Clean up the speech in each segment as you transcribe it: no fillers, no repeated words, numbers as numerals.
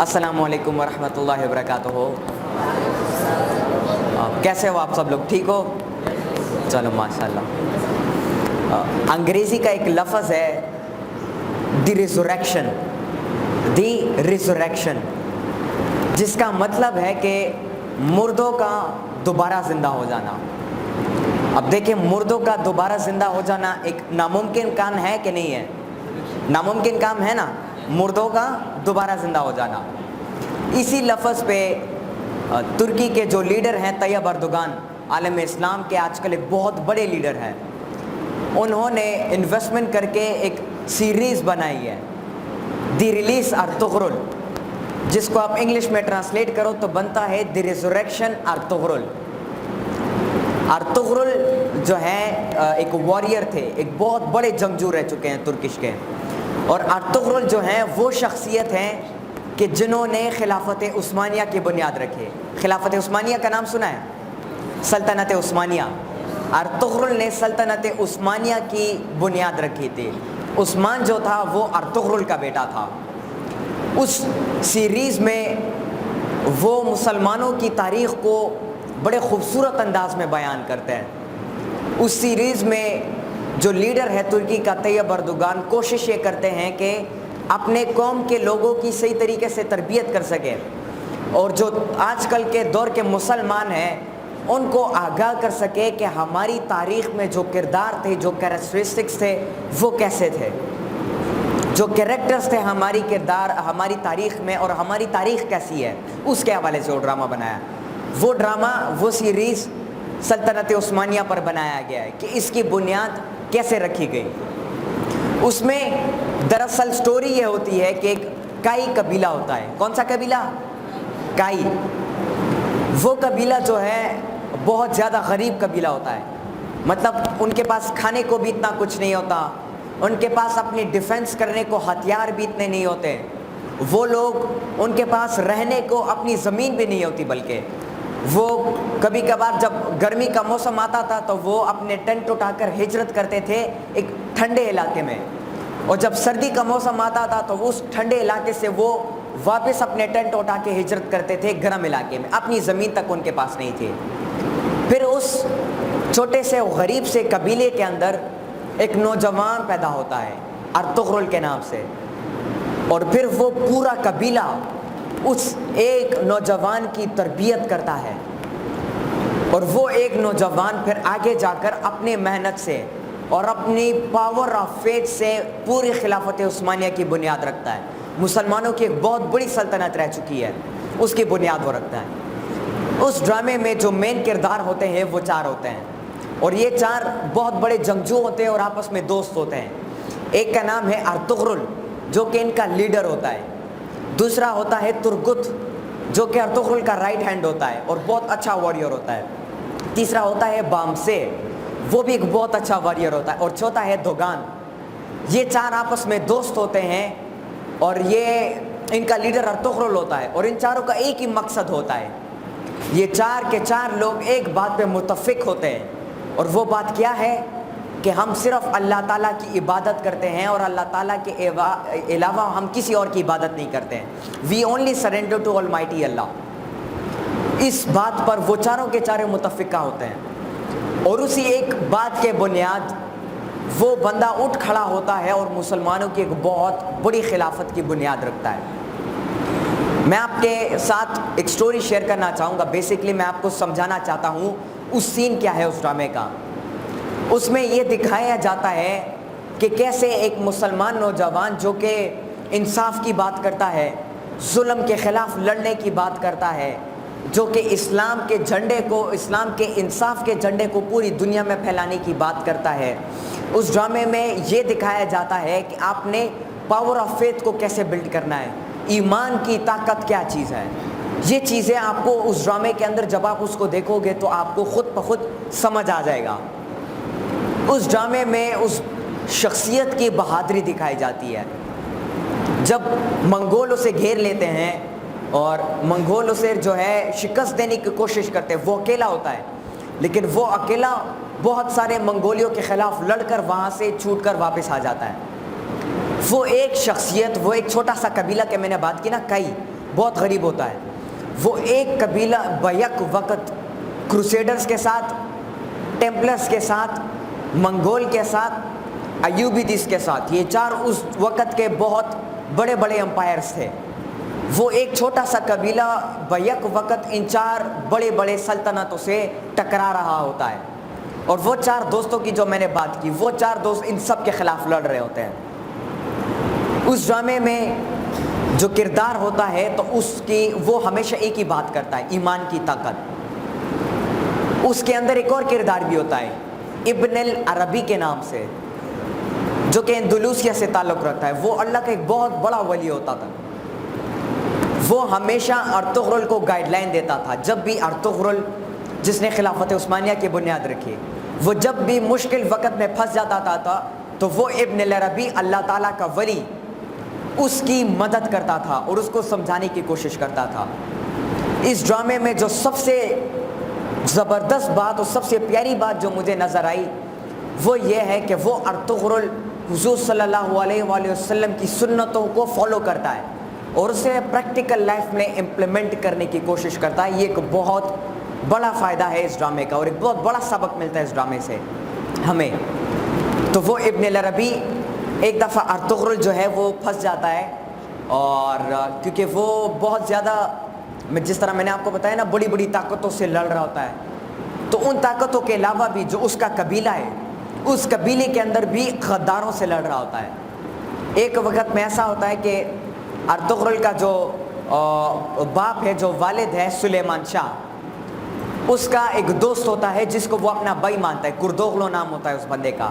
السلام علیکم ورحمۃ اللہ وبرکاتہ. کیسے ہو آپ سب لوگ؟ ٹھیک ہو؟ چلو ماشاء اللہ. انگریزی کا ایک لفظ ہے دی ریزوریکشن، جس کا مطلب ہے کہ مردوں کا دوبارہ زندہ ہو جانا. اب دیکھیں، مردوں کا دوبارہ زندہ ہو جانا ایک ناممکن کام ہے کہ نہیں ہے؟ ناممکن کام ہے نا، مردوں کا دوبارہ زندہ ہو جانا. اسی لفظ پہ ترکی کے جو لیڈر ہیں طیب اردوغان، عالم اسلام کے آج کل ایک بہت بڑے لیڈر ہیں، انہوں نے انویسٹمنٹ کر کے ایک سیریز بنائی ہے دی ریلیز ارطغرل، جس کو آپ انگلش میں ٹرانسلیٹ کرو تو بنتا ہے دی ریزوریکشن ارطغرل. ارطغرل جو ہے ایک واریر تھے، ایک بہت بڑے جنگجو رہ چکے ہیں ترکش کے. اور ارطغرل جو ہیں وہ شخصیت ہیں کہ جنہوں نے خلافت عثمانیہ کی بنیاد رکھی. خلافت عثمانیہ کا نام سنا ہے؟ سلطنت عثمانیہ. ارطغرل نے سلطنت عثمانیہ کی بنیاد رکھی تھی. عثمان جو تھا وہ ارطغرل کا بیٹا تھا. اس سیریز میں وہ مسلمانوں کی تاریخ کو بڑے خوبصورت انداز میں بیان کرتے ہیں. اس سیریز میں جو لیڈر ہے ترکی کا طیب اردوغان، کوشش یہ کرتے ہیں کہ اپنے قوم کے لوگوں کی صحیح طریقے سے تربیت کر سکے، اور جو آج کل کے دور کے مسلمان ہیں ان کو آگاہ کر سکے کہ ہماری تاریخ میں جو کردار تھے، جو کیریکٹرسٹکس تھے، وہ کیسے تھے، جو کریکٹرز تھے ہماری کردار ہماری تاریخ میں، اور ہماری تاریخ کیسی ہے. اس کے حوالے سے وہ ڈرامہ بنایا. وہ ڈرامہ، وہ سیریز سلطنت عثمانیہ پر بنایا گیا ہے کہ اس کی بنیاد کیسے رکھی گئی. اس میں دراصل سٹوری یہ ہوتی ہے کہ ایک کائی قبیلہ ہوتا ہے. کون سا قبیلہ؟ کائی. وہ قبیلہ جو ہے بہت زیادہ غریب قبیلہ ہوتا ہے. مطلب ان کے پاس کھانے کو بھی اتنا کچھ نہیں ہوتا، ان کے پاس اپنی ڈیفنس کرنے کو ہتھیار بھی اتنے نہیں ہوتے. وہ لوگ، ان کے پاس رہنے کو اپنی زمین بھی نہیں ہوتی، بلکہ وہ کبھی کبھار جب گرمی کا موسم آتا تھا تو وہ اپنے ٹینٹ اٹھا کر ہجرت کرتے تھے ایک ٹھنڈے علاقے میں، اور جب سردی کا موسم آتا تھا تو اس ٹھنڈے علاقے سے وہ واپس اپنے ٹینٹ اٹھا کے ہجرت کرتے تھے گرم علاقے میں. اپنی زمین تک ان کے پاس نہیں تھی. پھر اس چھوٹے سے غریب سے قبیلے کے اندر ایک نوجوان پیدا ہوتا ہے ارطغرل کے نام سے، اور پھر وہ پورا قبیلہ اس ایک نوجوان کی تربیت کرتا ہے. اور وہ ایک نوجوان پھر آگے جا کر اپنے محنت سے اور اپنی پاور آف فیتھ سے پوری خلافت عثمانیہ کی بنیاد رکھتا ہے. مسلمانوں کی ایک بہت بڑی سلطنت رہ چکی ہے، اس کی بنیاد وہ رکھتا ہے. اس ڈرامے میں جو مین کردار ہوتے ہیں وہ 4 ہوتے ہیں، اور یہ 4 بہت بڑے جنگجو ہوتے ہیں اور آپس میں دوست ہوتے ہیں. ایک کا نام ہے ارطغرل، جو کہ ان کا لیڈر ہوتا ہے. دوسرا ہوتا ہے ترگت، جو کہ ارطغرل کا رائٹ ہینڈ ہوتا ہے اور بہت اچھا واریر ہوتا ہے. تیسرا ہوتا ہے بامسے، وہ بھی ایک بہت اچھا واریر ہوتا ہے. اور چوتھا ہے دوگان. یہ 4 آپس میں دوست ہوتے ہیں، اور یہ ان کا لیڈر ارطغرل ہوتا ہے. اور ان چاروں کا ایک ہی مقصد ہوتا ہے. یہ 4 کے 4 لوگ ایک بات پہ متفق ہوتے ہیں، اور وہ بات کیا ہے کہ ہم صرف اللہ تعالیٰ کی عبادت کرتے ہیں، اور اللہ تعالیٰ کے علاوہ ہم کسی اور کی عبادت نہیں کرتے ہیں. We only surrender to almighty Allah. اس بات پر وہ چاروں کے چاروں متفقہ ہوتے ہیں، اور اسی ایک بات کے بنیاد وہ بندہ اٹھ کھڑا ہوتا ہے اور مسلمانوں کی ایک بہت بڑی خلافت کی بنیاد رکھتا ہے. میں آپ کے ساتھ ایک سٹوری شیئر کرنا چاہوں گا. بیسکلی میں آپ کو سمجھانا چاہتا ہوں اس سین کیا ہے اس ڈرامے کا. اس میں یہ دکھایا جاتا ہے کہ کیسے ایک مسلمان نوجوان جو کہ انصاف کی بات کرتا ہے، ظلم کے خلاف لڑنے کی بات کرتا ہے، جو کہ اسلام کے جھنڈے کو، اسلام کے انصاف کے جھنڈے کو پوری دنیا میں پھیلانے کی بات کرتا ہے. اس ڈرامے میں یہ دکھایا جاتا ہے کہ آپ نے پاور آف فیتھ کو کیسے بلڈ کرنا ہے، ایمان کی طاقت کیا چیز ہے. یہ چیزیں آپ کو اس ڈرامے کے اندر جب آپ اس کو دیکھو گے تو آپ کو خود بخود سمجھ آ جائے گا. اس ڈرامے میں اس شخصیت کی بہادری دکھائی جاتی ہے. جب منگول اسے گھیر لیتے ہیں اور منگول اسے جو ہے شکست دینے کی کوشش کرتے ہیں، وہ اکیلا ہوتا ہے، لیکن وہ اکیلا بہت سارے منگولیوں کے خلاف لڑ کر وہاں سے چھوٹ کر واپس آ جاتا ہے. وہ ایک شخصیت، وہ ایک چھوٹا سا قبیلہ کہ میں نے بات کی نا کئی، بہت غریب ہوتا ہے، وہ ایک قبیلہ بیک وقت کروسیڈرز کے ساتھ، ٹیمپلرز کے ساتھ، منگول کے ساتھ، ایوبیدس کے ساتھ، یہ چار اس وقت کے بہت بڑے بڑے امپائرز تھے، وہ ایک چھوٹا سا قبیلہ بیک وقت ان چار بڑے بڑے سلطنتوں سے ٹکرا رہا ہوتا ہے، اور وہ چار دوستوں کی جو میں نے بات کی، وہ چار دوست ان سب کے خلاف لڑ رہے ہوتے ہیں۔ اس ڈرامے میں جو کردار ہوتا ہے تو وہ ہمیشہ ایک ہی بات کرتا ہے، ایمان کی طاقت۔ اس کے اندر ایک اور کردار بھی ہوتا ہے ابن العربی کے نام سے، جو کہ اندلوسیہ سے تعلق رکھتا ہے، وہ اللہ کا ایک بہت بڑا ولی ہوتا تھا۔ وہ ہمیشہ ارطغرل کو گائیڈ لائن دیتا تھا، جب بھی ارطغرل جس نے خلافت عثمانیہ کی بنیاد رکھی، وہ جب بھی مشکل وقت میں پھنس جاتا تھا تو وہ ابن العربی اللہ تعالیٰ کا ولی اس کی مدد کرتا تھا اور اس کو سمجھانے کی کوشش کرتا تھا۔ اس ڈرامے میں جو سب سے زبردست بات اور سب سے پیاری بات جو مجھے نظر آئی وہ یہ ہے کہ وہ ارطغرل حضور صلی اللہ علیہ وآلہ وسلم کی سنتوں کو فالو کرتا ہے اور اسے پریکٹیکل لائف میں امپلیمنٹ کرنے کی کوشش کرتا ہے۔ یہ ایک بہت بڑا فائدہ ہے اس ڈرامے کا، اور ایک بہت بڑا سبق ملتا ہے اس ڈرامے سے ہمیں۔ تو وہ ابن العربی ایک دفعہ ارطغرل جو ہے وہ پھنس جاتا ہے، اور کیونکہ وہ بہت زیادہ، جس طرح میں نے آپ کو بتایا نا، بڑی بڑی طاقتوں سے لڑ رہا ہوتا ہے، تو ان طاقتوں کے علاوہ بھی جو اس کا قبیلہ ہے، اس قبیلے کے اندر بھی غداروں سے لڑ رہا ہوتا ہے۔ ایک وقت میں ایسا ہوتا ہے کہ ارطغرل کا جو باپ ہے، جو والد ہے سلیمان شاہ، اس کا ایک دوست ہوتا ہے جس کو وہ اپنا بھائی مانتا ہے، کردوغلو نام ہوتا ہے اس بندے کا۔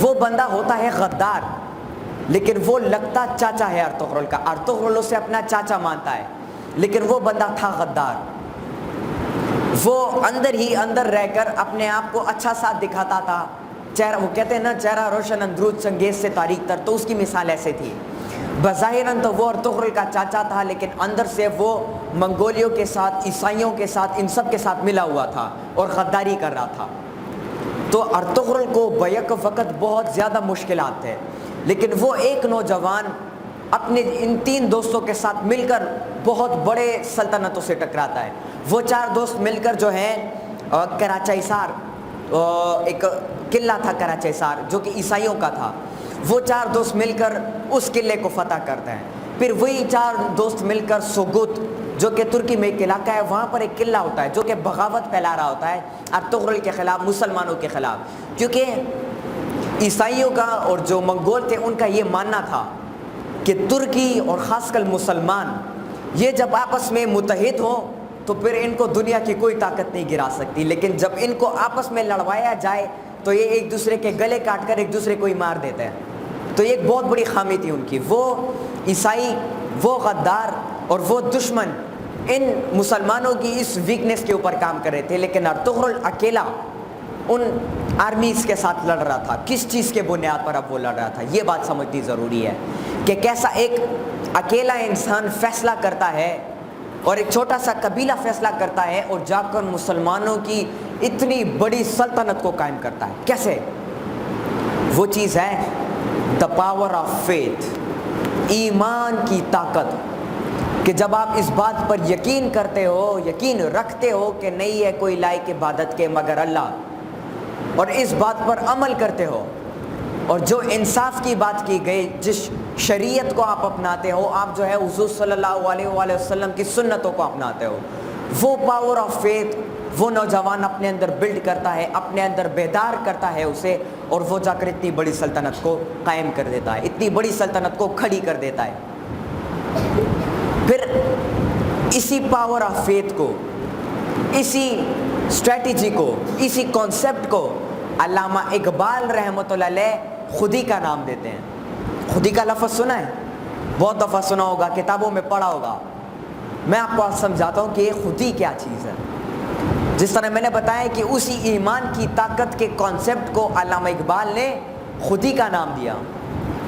وہ بندہ ہوتا ہے غدار، لیکن وہ لگتا چاچا ہے ارطغرل کا، ارطغرل اسے اپنا چاچا مانتا ہے، لیکن وہ بندہ تھا غدار۔ وہ اندر ہی اندر رہ کر اپنے آپ کو اچھا ساتھ دکھاتا تھا، چہرہ، وہ کہتے ہیں نا چہرہ روشن اندرود چنگیز سے تاریک تر، تو اس کی مثال ایسے تھی۔ بظاہراً تو وہ ارطغرل کا چاچا تھا، لیکن اندر سے وہ منگولیوں کے ساتھ، عیسائیوں کے ساتھ، ان سب کے ساتھ ملا ہوا تھا اور غداری کر رہا تھا۔ تو ارطغرل کو بیک وقت بہت زیادہ مشکلات تھے، لیکن وہ ایک نوجوان اپنے ان تین دوستوں کے ساتھ مل کر بہت بڑے سلطنتوں سے ٹکراتا ہے۔ وہ چار دوست مل کر جو ہیں کراچا حصار، ایک قلعہ تھا کراچا حصار جو کہ عیسائیوں کا تھا، وہ چار دوست مل کر اس قلعے کو فتح کرتے ہیں۔ پھر وہی چار دوست مل کر سوگت، جو کہ ترکی میں ایک علاقہ ہے، وہاں پر ایک قلعہ ہوتا ہے جو کہ بغاوت پھیلا رہا ہوتا ہے ارطغرل کے خلاف، مسلمانوں کے خلاف، کیونکہ عیسائیوں کا اور جو منگول تھے ان کا یہ ماننا تھا کہ ترکی اور خاص کر مسلمان یہ جب آپس میں متحد ہوں تو پھر ان کو دنیا کی کوئی طاقت نہیں گرا سکتی، لیکن جب ان کو آپس میں لڑوایا جائے تو یہ ایک دوسرے کے گلے کاٹ کر ایک دوسرے کو ہی مار دیتے ہیں۔ تو یہ ایک بہت بڑی خامی تھی ان کی، وہ عیسائی، وہ غدار اور وہ دشمن ان مسلمانوں کی اس ویکنس کے اوپر کام کر رہے تھے، لیکن ارطغرل اکیلا ان آرمیز کے ساتھ لڑ رہا تھا۔ کس چیز کے بنیاد پر اب وہ لڑ رہا تھا، یہ بات سمجھنی ضروری ہے کہ کیسا ایک اکیلا انسان فیصلہ کرتا ہے اور ایک چھوٹا سا قبیلہ فیصلہ کرتا ہے اور جا کر مسلمانوں کی اتنی بڑی سلطنت کو قائم کرتا ہے۔ کیسے؟ وہ چیز ہے the power of faith، ایمان کی طاقت، کہ جب آپ اس بات پر یقین کرتے ہو، یقین رکھتے ہو کہ نہیں ہے کوئی لائق عبادت کے مگر اللہ، اور اس بات پر عمل کرتے ہو، اور جو انصاف کی بات کی گئی، جس شریعت کو آپ اپناتے ہو، آپ جو ہے حضور صلی اللہ علیہ وآلہ وسلم کی سنتوں کو اپناتے ہو، وہ پاور آف فیتھ وہ نوجوان اپنے اندر بلڈ کرتا ہے، اپنے اندر بیدار کرتا ہے اسے، اور وہ جا کر اتنی بڑی سلطنت کو قائم کر دیتا ہے، اتنی بڑی سلطنت کو کھڑی کر دیتا ہے۔ پھر اسی پاور آف فیتھ کو، اسی اسٹریٹجی کو، اسی کانسیپٹ کو علامہ اقبال رحمۃ اللہ علیہ خودی کا نام دیتے ہیں۔ خودی کا لفظ سنا ہے؟ بہت دفعہ سنا ہوگا، کتابوں میں پڑھا ہوگا۔ میں آپ کو سمجھاتا ہوں کہ یہ خودی کیا چیز ہے۔ جس طرح میں نے بتایا کہ اسی ایمان کی طاقت کے کانسیپٹ کو علامہ اقبال نے خودی کا نام دیا،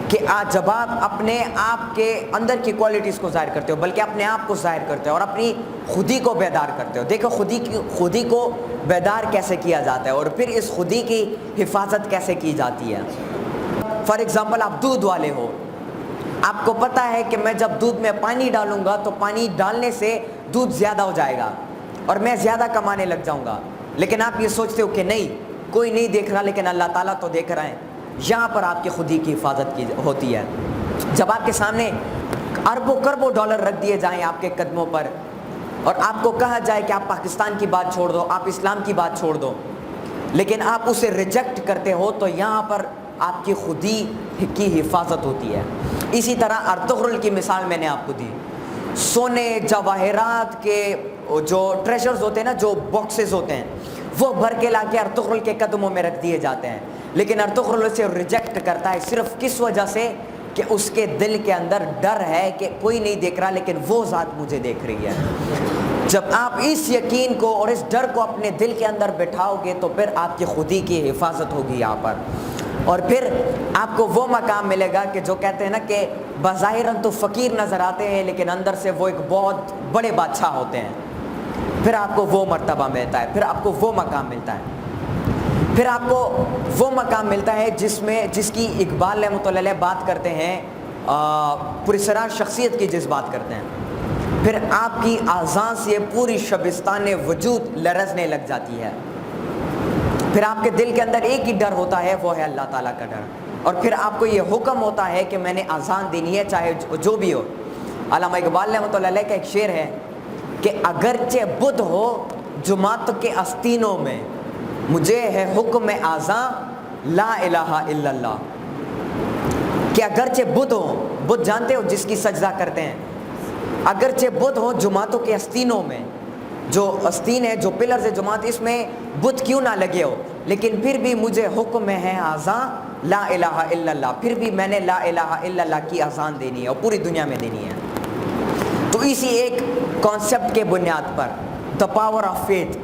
کہ آج جب آپ اپنے آپ کے اندر کی کوالٹیز کو ظاہر کرتے ہو، بلکہ اپنے آپ کو ظاہر کرتے ہو اور اپنی خودی کو بیدار کرتے ہو۔ دیکھو خودی کو بیدار کیسے کیا جاتا ہے اور پھر اس خودی کی حفاظت کیسے کی جاتی ہے۔ فار ایگزامپل، آپ دودھ والے ہو، آپ کو پتہ ہے کہ میں جب دودھ میں پانی ڈالوں گا تو پانی ڈالنے سے دودھ زیادہ ہو جائے گا اور میں زیادہ کمانے لگ جاؤں گا، لیکن آپ یہ سوچتے ہو کہ نہیں، کوئی نہیں دیکھ رہا لیکن اللہ تعالیٰ تو دیکھ رہے ہیں۔ یہاں پر آپ کی خودی کی حفاظت کی ہوتی ہے۔ جب آپ کے سامنے اربوں کربوں ڈالر رکھ دیے جائیں آپ کے قدموں پر اور آپ کو کہا جائے کہ آپ پاکستان کی بات چھوڑ دو، آپ اسلام کی بات چھوڑ دو، لیکن آپ اسے ریجیکٹ کرتے ہو، تو یہاں پر آپ کی خودی کی حفاظت ہوتی ہے۔ اسی طرح ارطغرل کی مثال میں نے آپ کو دی، سونے جواہرات کے جو ٹریجرز ہوتے ہیں نا، جو باکسز ہوتے ہیں، وہ بھر کے لا کے ارطغرل کے قدموں میں رکھ دیے جاتے ہیں، لیکن ارطغرل اسے ریجیکٹ کرتا ہے صرف کس وجہ سے کہ اس کے دل کے اندر ڈر ہے کہ کوئی نہیں دیکھ رہا لیکن وہ ذات مجھے دیکھ رہی ہے۔ جب آپ اس یقین کو اور اس ڈر کو اپنے دل کے اندر بٹھاؤ گے تو پھر آپ کی خودی کی حفاظت ہوگی یہاں پر، اور پھر آپ کو وہ مقام ملے گا کہ جو کہتے ہیں نا کہ بظاہراً تو فقیر نظر آتے ہیں لیکن اندر سے وہ ایک بہت بڑے بادشاہ ہوتے ہیں۔ پھر آپ کو وہ مرتبہ ملتا ہے، پھر آپ کو وہ مقام ملتا ہے، پھر آپ کو وہ مقام ملتا ہے جس کی اقبال رحمۃ اللہ علیہ بات کرتے ہیں، پراسرار شخصیت کی جس بات کرتے ہیں، پھر آپ کی اعضاء سے پوری شبستان وجود لرزنے لگ جاتی ہے، پھر آپ کے دل کے اندر ایک ہی ڈر ہوتا ہے، وہ ہے اللہ تعالیٰ کا ڈر، اور پھر آپ کو یہ حکم ہوتا ہے کہ میں نے اذان دینی ہے چاہے جو بھی ہو۔ علامہ اقبال رحمۃ اللہ علیہ کا ایک شعر ہے کہ اگرچہ بدھ ہو جماعت کے آستینوں میں، مجھے ہے حکم اذان لا الہ الا اللہ، کہ اگرچہ بدھ ہو، بدھ جانتے ہو جس کی سجدہ کرتے ہیں، اگرچہ بدھ ہو جماعتوں کے آستینوں میں، جو آستین ہے، جو پلرز ہے جماعت، اس میں بدھ کیوں نہ لگے ہو، لیکن پھر بھی مجھے حکم ہے اذان لا الہ الا اللہ، پھر بھی میں نے لا الہ الا اللہ کی اذان دینی ہے اور پوری دنیا میں دینی ہے۔ تو اسی ایک کانسیپٹ کے بنیاد پر، دا پاور آف فیتھ،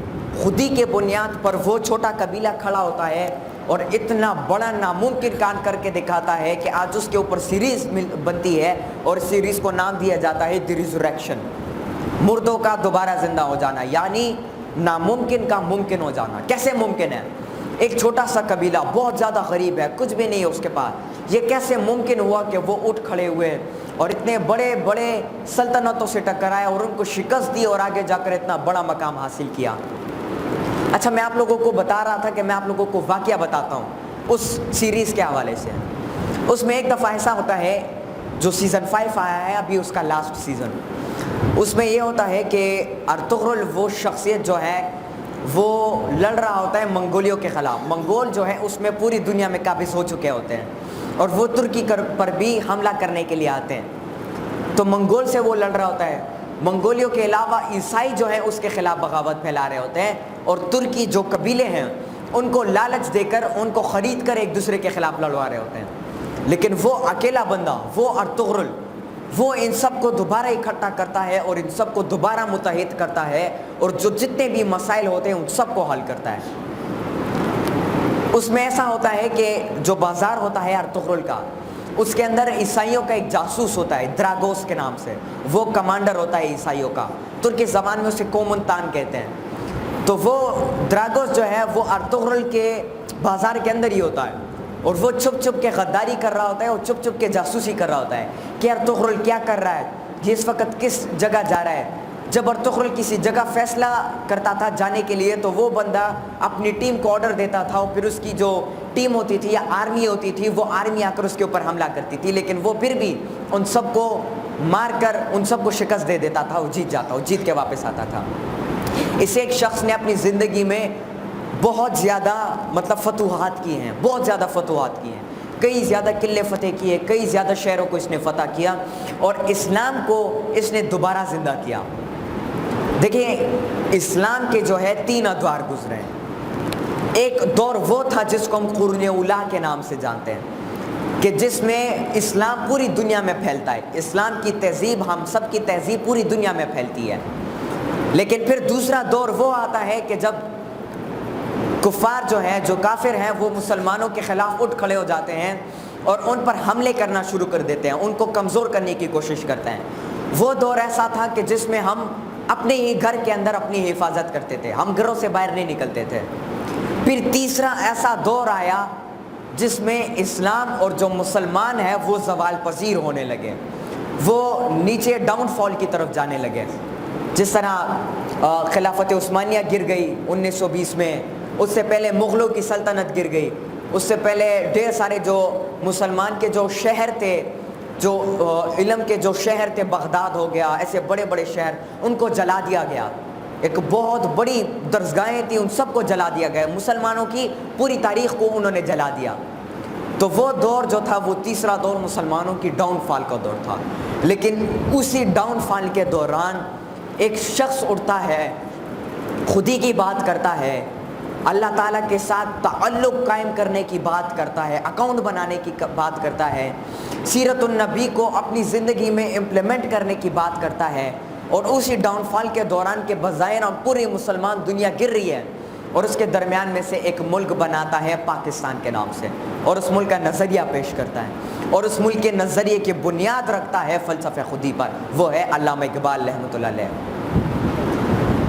خودی کے بنیاد پر وہ چھوٹا قبیلہ کھڑا ہوتا ہے اور اتنا بڑا ناممکن کام کر کے دکھاتا ہے کہ آج اس کے اوپر سیریز بنتی ہے اور سیریز کو نام دیا جاتا ہے دی ریزریکشن، مردوں کا دوبارہ زندہ ہو جانا، یعنی ناممکن کا ممکن ہو جانا۔ کیسے ممکن ہے؟ ایک چھوٹا سا قبیلہ بہت زیادہ غریب ہے، کچھ بھی نہیں ہے اس کے پاس، یہ کیسے ممکن ہوا کہ وہ اٹھ کھڑے ہوئے اور اتنے بڑے بڑے سلطنتوں سے ٹکرائے اور ان کو شکست دی اور آگے جا کر اتنا بڑا مقام حاصل کیا؟ اچھا، میں آپ لوگوں کو بتا رہا تھا کہ میں آپ لوگوں کو واقعہ بتاتا ہوں اس سیریز کے حوالے سے۔ اس میں ایک دفعہ ایسا ہوتا ہے، جو سیزن 5 آیا ہے ابھی، اس کا لاسٹ سیزن، اس میں یہ ہوتا ہے کہ ارطغرل وہ شخصیت جو ہے وہ لڑ رہا ہوتا ہے منگولیوں کے خلاف۔ منگول جو ہے اس میں پوری دنیا میں قابض ہو چکے ہوتے ہیں اور وہ ترکی پر بھی حملہ کرنے کے لیے آتے ہیں، تو منگول سے وہ لڑ رہا ہوتا ہے۔ منگولیوں کے علاوہ عیسائی جو ہیں اس کے خلاف بغاوت پھیلا رہے ہوتے ہیں، اور ترکی جو قبیلے ہیں ان کو لالچ دے کر، ان کو خرید کر ایک دوسرے کے خلاف لڑوا رہے ہوتے ہیں، لیکن وہ اکیلا بندہ، وہ ارطغرل، وہ ان سب کو دوبارہ اکٹھا کرتا ہے اور ان سب کو دوبارہ متحد کرتا ہے، اور جو جتنے بھی مسائل ہوتے ہیں ان سب کو حل کرتا ہے۔ اس میں ایسا ہوتا ہے کہ جو بازار ہوتا ہے ارطغرل کا، اس کے اندر عیسائیوں کا ایک جاسوس ہوتا ہے دراگوس کے نام سے، وہ کمانڈر ہوتا ہے عیسائیوں کا، ترکی زبان میں اسے کومنتان کہتے ہیں۔ تو وہ دراگوس جو ہے وہ ارطغرل کے بازار کے اندر ہی ہوتا ہے، اور وہ چھپ چھپ کے غداری کر رہا ہوتا ہے اور چھپ چھپ کے جاسوسی کر رہا ہوتا ہے کہ ارطغرل کیا کر رہا ہے، یہ اس وقت کس جگہ جا رہا ہے۔ جب ارطغرل کسی جگہ فیصلہ کرتا تھا جانے کے لیے تو وہ بندہ اپنی ٹیم کو آرڈر دیتا تھا، اور پھر اس کی جو ٹیم ہوتی تھی یا آرمی ہوتی تھی، وہ آرمی آ کر اس کے اوپر حملہ کرتی تھی، لیکن وہ پھر بھی ان سب کو مار کر ان سب کو شکست دے دیتا تھا، وہ جیت جاتا، وہ جیت کے واپس آتا تھا۔ اس ایک شخص نے اپنی زندگی میں بہت زیادہ فتوحات کی ہیں، بہت زیادہ فتوحات کی ہیں، کئی زیادہ قلعے فتح کیے، کئی زیادہ شہروں کو اس نے فتح کیا، اور اسلام کو اس نے دوبارہ زندہ کیا۔ دیکھیں، اسلام کے جو ہے 3 ادوار گزرے ہیں۔ ایک دور وہ تھا جس کو ہم قرون اولیٰ کے نام سے جانتے ہیں، کہ جس میں اسلام پوری دنیا میں پھیلتا ہے، اسلام کی تہذیب، ہم سب کی تہذیب پوری دنیا میں پھیلتی ہے۔ لیکن پھر دوسرا دور وہ آتا ہے کہ جب کفار جو ہیں، جو کافر ہیں، وہ مسلمانوں کے خلاف اٹھ کھڑے ہو جاتے ہیں اور ان پر حملے کرنا شروع کر دیتے ہیں، ان کو کمزور کرنے کی کوشش کرتے ہیں۔ وہ دور ایسا تھا کہ جس میں ہم اپنے ہی گھر کے اندر اپنی حفاظت کرتے تھے، ہم گھروں سے باہر نہیں نکلتے تھے۔ پھر تیسرا ایسا دور آیا جس میں اسلام اور جو مسلمان ہے وہ زوال پذیر ہونے لگے، وہ نیچے ڈاؤن فال کی طرف جانے لگے۔ جس طرح خلافت عثمانیہ گر گئی 1920 میں، اس سے پہلے مغلوں کی سلطنت گر گئی، اس سے پہلے ڈھیر سارے جو مسلمان کے جو شہر تھے، جو علم کے جو شہر تھے، بغداد ہو گیا، ایسے بڑے بڑے شہر، ان کو جلا دیا گیا۔ ایک بہت بڑی درسگاہیں تھیں، ان سب کو جلا دیا گیا، مسلمانوں کی پوری تاریخ کو انہوں نے جلا دیا۔ تو وہ دور جو تھا وہ تیسرا دور مسلمانوں کی ڈاؤن فال کا دور تھا۔ لیکن اسی ڈاؤن فال کے دوران ایک شخص اٹھتا ہے، خودی کی بات کرتا ہے، اللہ تعالیٰ کے ساتھ تعلق قائم کرنے کی بات کرتا ہے، اکاؤنٹ بنانے کی بات کرتا ہے، سیرت النبی کو اپنی زندگی میں امپلیمنٹ کرنے کی بات کرتا ہے۔ اور اسی ڈاؤن فال کے دوران کے بظاہر پوری مسلمان دنیا گر رہی ہے، اور اس کے درمیان میں سے ایک ملک بناتا ہے پاکستان کے نام سے، اور اس ملک کا نظریہ پیش کرتا ہے، اور اس ملک کے نظریے کی بنیاد رکھتا ہے فلسفہ خودی پر، وہ ہے علامہ اقبال رحمۃ اللہ علیہ۔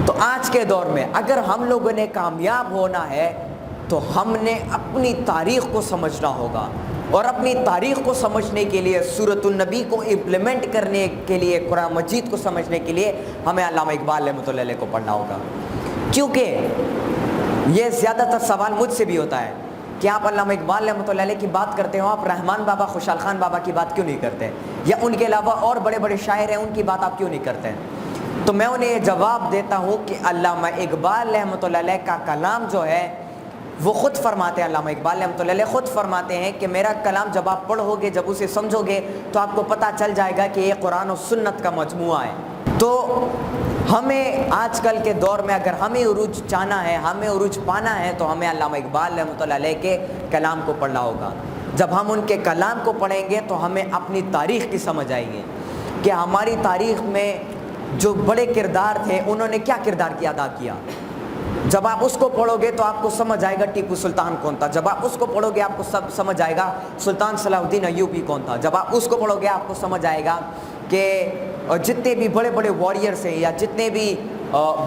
تو آج کے دور میں اگر ہم لوگوں نے کامیاب ہونا ہے تو ہم نے اپنی تاریخ کو سمجھنا ہوگا، اور اپنی تاریخ کو سمجھنے کے لیے، سورۃ النبی کو امپلیمنٹ کرنے کے لیے، قرآن مجید کو سمجھنے کے لیے ہمیں علامہ اقبال رحمۃ اللہ علیہ کو پڑھنا ہوگا۔ کیونکہ یہ زیادہ تر سوال مجھ سے بھی ہوتا ہے کہ آپ علامہ اقبال رحمۃ اللہ علیہ کی بات کرتے ہو، آپ رحمان بابا، خوشحال خان بابا کی بات کیوں نہیں کرتے، یا ان کے علاوہ اور بڑے بڑے شاعر ہیں ان کی بات آپ کیوں نہیں کرتے ہیں؟ تو میں انہیں یہ جواب دیتا ہوں کہ علامہ اقبال رحمۃ اللہ علیہ کا کلام جو ہے وہ خود فرماتے ہیں، علامہ اقبال رحمۃ اللہ علیہ خود فرماتے ہیں کہ میرا کلام جب آپ پڑھو گے، جب اسے سمجھو گے تو آپ کو پتہ چل جائے گا کہ یہ قرآن و سنت کا مجموعہ ہے۔ تو ہمیں آج کل کے دور میں اگر ہمیں عروج چاہنا ہے، ہمیں عروج پانا ہے، تو ہمیں علامہ اقبال رحمۃ اللہ علیہ کے کلام کو پڑھنا ہوگا۔ جب ہم ان کے کلام کو پڑھیں گے تو ہمیں اپنی تاریخ کی سمجھ آئے گی کہ ہماری تاریخ میں جو بڑے کردار تھے انہوں نے کیا کردار کی ادا کیا۔ جب آپ اس کو پڑھو گے تو آپ کو سمجھ آئے گا ٹیپو سلطان کون تھا، جب آپ اس کو پڑھو گے آپ کو سب سمجھ آئے گا سلطان صلاح الدین ایوبی کون تھا، جب آپ اس کو پڑھو گے آپ کو سمجھ آئے گا کہ جتنے بھی بڑے بڑے واریئرس ہیں یا جتنے بھی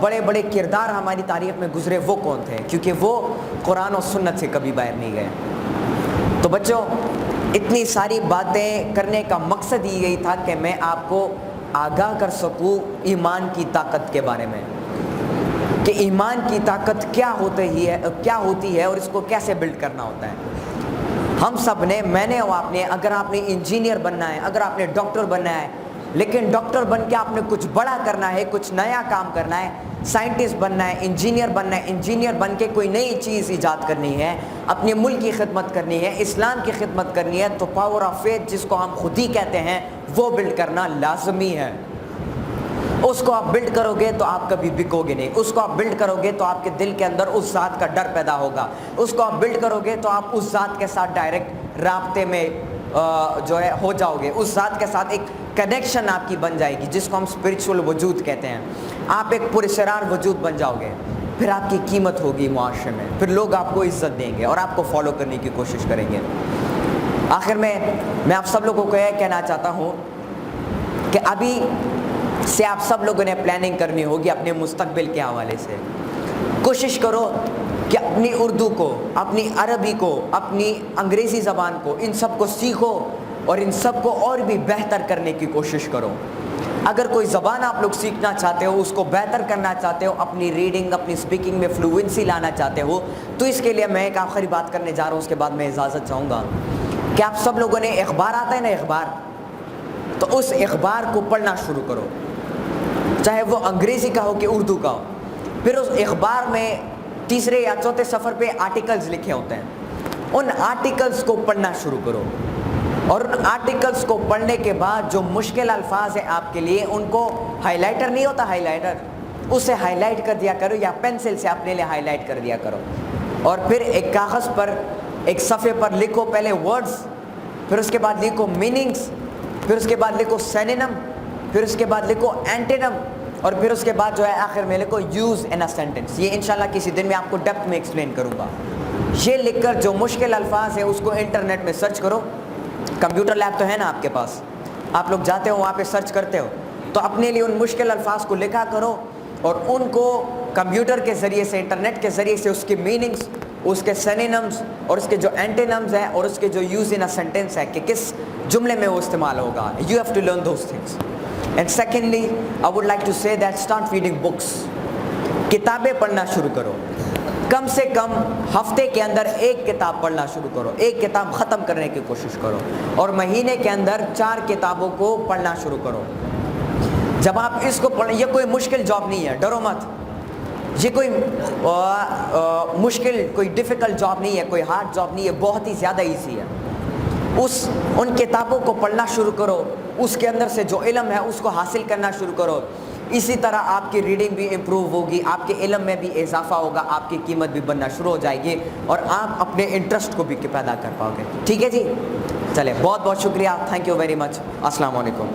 بڑے بڑے کردار ہماری تاریخ میں گزرے وہ کون تھے، کیونکہ وہ قرآن و سنت سے کبھی باہر نہیں گئے۔ تو بچوں، اتنی ساری باتیں کرنے کا مقصد یہی تھا کہ میں آپ کو آگاہ کر سکوں ایمان کی طاقت کے بارے میں، کہ ایمان کی طاقت کیا ہوتی ہے اور اس کو کیسے بلڈ کرنا ہوتا ہے۔ ہم سب نے، میں نے اور آپ نے، اگر آپ نے انجینئر بننا ہے، اگر آپ نے ڈاکٹر بننا ہے، لیکن ڈاکٹر بن کے آپ نے کچھ بڑا کرنا ہے، کچھ نیا کام کرنا ہے، سائنٹسٹ بننا ہے، انجینئر بننا ہے، انجینئر بن کے کوئی نئی چیز ایجاد کرنی ہے، اپنے ملک کی خدمت کرنی ہے، اسلام کی خدمت کرنی ہے، تو پاور آف فیتھ جس کو ہم خود ہی کہتے ہیں وہ بلڈ کرنا لازمی ہے۔ اس کو آپ بلڈ کرو گے تو آپ کبھی بکو گے نہیں، اس کو آپ بلڈ کرو گے تو آپ کے دل کے اندر اس ذات کا ڈر پیدا ہوگا، اس کو آپ بلڈ کرو گے تو آپ اس ذات کے ساتھ ڈائریکٹ رابطے میں جو ہے ہو جاؤ گے، اس ذات کے ساتھ ایک کنیکشن آپ کی بن جائے گی، جس کو ہم اسپرچول وجود کہتے ہیں۔ آپ ایک پراسرار وجود بن جاؤ گے، پھر آپ کی قیمت ہوگی معاشرے میں، پھر لوگ آپ کو عزت دیں گے اور آپ کو فالو کرنے کی کوشش کریں گے۔ آخر میں آپ سب لوگوں کو یہ کہنا چاہتا ہوں کہ ابھی سے آپ سب لوگوں نے پلاننگ کرنی ہوگی اپنے مستقبل کے حوالے سے۔ کوشش کرو کہ اپنی اردو کو، اپنی عربی کو، اپنی انگریزی زبان کو، ان سب کو سیکھو اور ان سب کو اور بھی بہتر کرنے کی کوشش کرو۔ اگر کوئی زبان آپ لوگ سیکھنا چاہتے ہو، اس کو بہتر کرنا چاہتے ہو، اپنی ریڈنگ، اپنی سپیکنگ میں فلوئنسی لانا چاہتے ہو، تو اس کے لیے میں ایک آخری بات کرنے جا رہا ہوں، اس کے بعد میں اجازت چاہوں گا کہ آپ سب لوگوں نے اخبار آتا ہے نا، اخبار، تو اس اخبار کو پڑھنا شروع کرو، چاہے وہ انگریزی کا ہو کہ اردو کا ہو۔ پھر اس اخبار میں تیسرے یا چوتھے صفحے پہ آرٹیکلز لکھے ہوتے ہیں، ان آرٹیکلز کو پڑھنا شروع کرو، اور ان آرٹیکلز کو پڑھنے کے بعد جو مشکل الفاظ ہیں آپ کے لیے، ان کو ہائی لائٹر نہیں ہوتا، ہائی لائٹر، اسے ہائی لائٹ کر دیا کرو یا پینسل سے اپنے لیے ہائی لائٹ کر دیا کرو، اور پھر ایک کاغذ پر، ایک صفحے پر لکھو پہلے ورڈز، پھر اس کے بعد لکھو میننگز، پھر اس کے بعد لکھو سینونم، پھر اس کے بعد لکھو اینٹینم، اور پھر اس کے بعد جو ہے آخر میں لکھو یوز ان اے سینٹینس۔ یہ انشاءاللہ کسی دن میں آپ کو ڈیپتھ میں ایکسپلین کروں گا۔ یہ لکھ کر جو مشکل الفاظ ہیں اس کو انٹرنیٹ میں سرچ کرو، کمپیوٹر لیب تو ہے نا آپ کے پاس، آپ لوگ جاتے ہو وہاں پہ سرچ کرتے ہو، تو اپنے لیے ان مشکل الفاظ کو لکھا کرو اور ان کو کمپیوٹر کے ذریعے سے، انٹرنیٹ کے ذریعے سے اس کی میننگز اس کے سینونمز اور اس کے جو اینٹینمز ہیں اور اس کے جو یوز ان اے سینٹینس ہے کہ کس جملے میں وہ استعمال ہوگا. You have to learn those things. And secondly I would like to say that start reading books. کتابیں پڑھنا شروع کرو. کم سے کم ہفتے کے اندر ایک کتاب پڑھنا شروع کرو, ایک کتاب ختم کرنے کی کوشش کرو, اور مہینے کے اندر 4 کتابوں کو پڑھنا شروع کرو. جب آپ اس کو پڑھیں, یہ کوئی مشکل جاب نہیں ہے, ڈرو مت. یہ کوئی مشکل, کوئی ڈیفیکلٹ جاب نہیں ہے, کوئی ہارڈ جاب نہیں ہے, بہت ہی زیادہ ایزی ہے. ان کتابوں کو پڑھنا شروع کرو, اس کے اندر سے جو علم ہے اس کو حاصل کرنا شروع کرو. اسی طرح آپ کی ریڈنگ بھی امپروو ہوگی, آپ کے علم میں بھی اضافہ ہوگا, آپ کی قیمت بھی بننا شروع ہو جائے گی, اور آپ اپنے انٹرسٹ کو بھی پیدا کر پاؤ گے. ٹھیک ہے جی, چلے, بہت بہت شکریہ, تھینک یو ویری مچ, السلام علیکم.